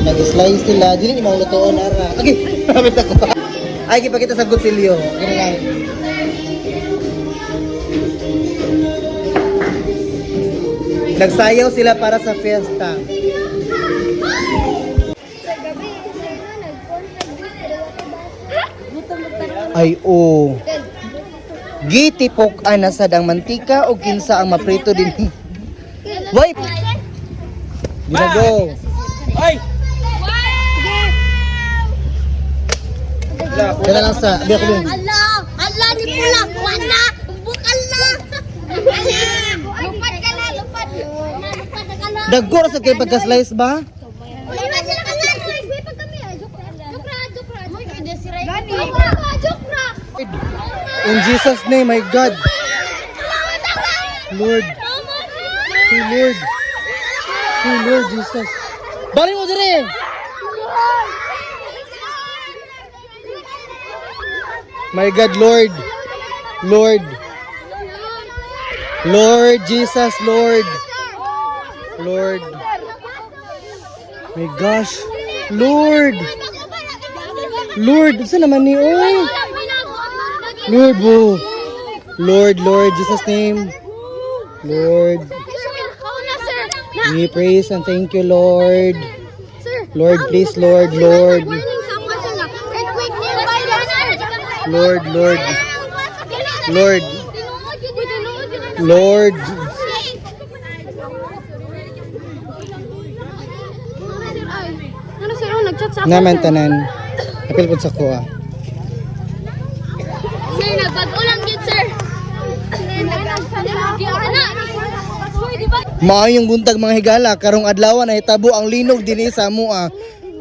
Nag-slice sila. Dili ni maulutoon ara. Okay, damit ako. Ay, kipakita sa kutsilyo. Ganun lang. Nagsayaw sila para sa fiesta. Ay, oh. Gitipok ana sa dang mantika o kinsa ang maprito din. Wait. Ginago. Ay! Kaya lang sa, abi ako din. Allah, ni pula, wala, bukal na. Lupad ka na, lupad. Lupad ka na. Dagko sa kay pagka-slice ba? Wala sila ka na, slice. May pag kami, jokra. Moy, kaya desiray. Jokra. In Jesus' name, my God. Lord. Hey, Lord. Hey, Lord Jesus. Bali mo dire. My God, Lord. Lord. Lord Jesus, Lord. Lord. My gosh. Lord. Lord, saan naman ni oy? Lord, oh. Lord, Jesus name. Lord. We praise and thank you, Lord. Lord, please, Lord. Lord, Lord. Naman tanan. Apil po sa kuha. Sir, nagpag-ulang yun, sir. Mao yung buntag mga higala karong adlaw na hitabo ang linog dinhi sa amoa.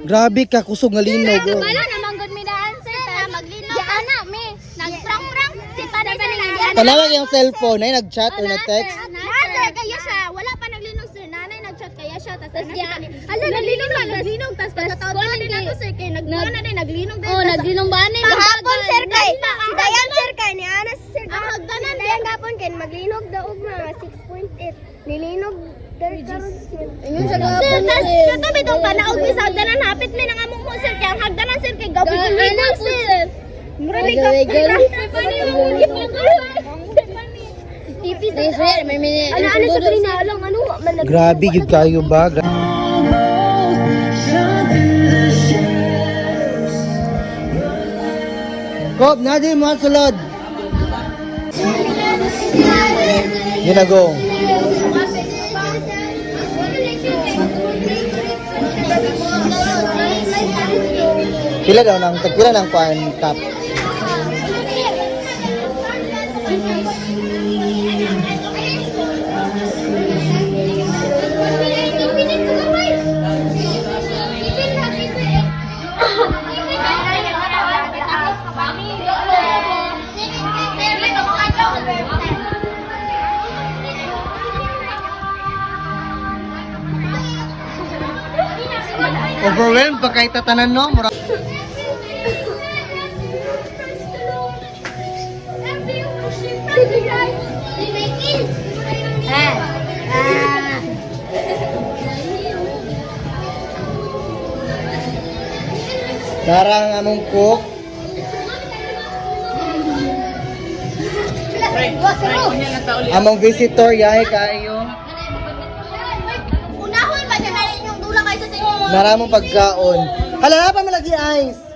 Grabe ka kusog nga linog. Oh. Wala namang good me daan, sir. Maglinog ka na, me. Nag-prang-prang. Si Pada ba nila? Tanawag yung cellphone ay nag-chat or nag-text. Sir, kaya siya. Wala pa naglinog, sir. Nanay nag-chat kaya siya. Tapos ala, naglinog. Tapos pagkataon na din nato, sir. Kaya nagbuwan na din, naglinog din. Oo, naglinog ba na? Kahapon, sir, kay. Si Dayan, sir, kay. Ni Anas, sir. Ang hagdanan, Dayan gapon, kay. Maglinog daw mga 6.8. Nilinog. Sir, kami itong panaog mi sa hagdanan. Hapit mi nang among mo, sir. Kaya ang hagdanan, sir, kay gabi ko ligo, sir. Murali ka. Ano sa kanina lang, ano? Grabe gid kayo ba? Kop, nadi mo sulod. Ginago. Pila daw nang tagpila ng pan tap. Overwhelmed pa kay tatanan no? Darang among cook. Among visitor yahay kayo. Unahon ba niya na inyong dula kayo sa inyo? Maraming pagkaon. Hala na pa malagi ice.